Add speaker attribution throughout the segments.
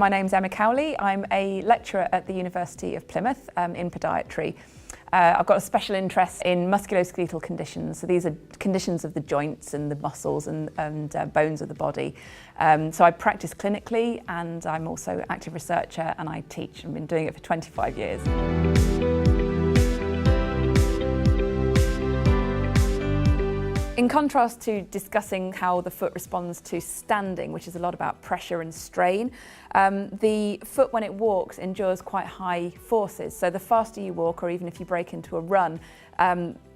Speaker 1: my name's Emma Cowley. I'm a lecturer at the University of Plymouth in podiatry. I've got a special interest in musculoskeletal conditions. So these are conditions of the joints and the muscles and bones of the body. So I practice clinically, and I'm also an active researcher, and I teach. I've been doing it for 25 years. In contrast to discussing how the foot responds to standing, which is a lot about pressure and strain, the foot, when it walks, endures quite high forces. So the faster you walk, or even if you break into a run,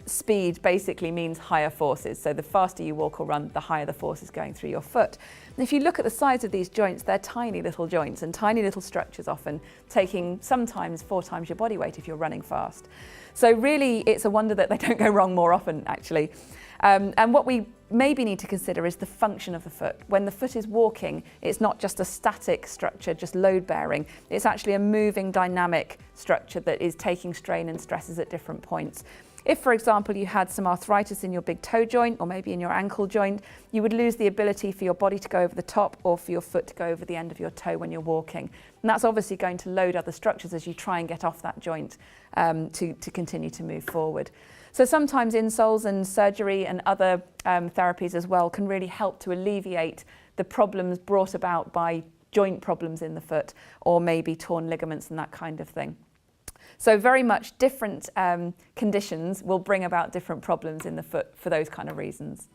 Speaker 1: speed basically means higher forces. So the faster you walk or run, the higher the force is going through your foot. And if you look at the size of these joints, they're tiny little joints and tiny little structures, often taking sometimes 4 times your body weight if you're running fast. So really, it's a wonder that they don't go wrong more often, actually. And what we maybe need to consider is the function of the foot. When the foot is walking, it's not just a static structure, just load bearing. It's actually a moving, dynamic structure that is taking strain and stresses at different points. If, for example, you had some arthritis in your big toe joint or maybe in your ankle joint, you would lose the ability for your body to go over the top or for your foot to go over the end of your toe when you're walking. And that's obviously going to load other structures as you try and get off that joint to continue to move forward. So sometimes insoles and surgery and other therapies as well can really help to alleviate the problems brought about by joint problems in the foot, or maybe torn ligaments and that kind of thing. So very much different conditions will bring about different problems in the foot for those kind of reasons.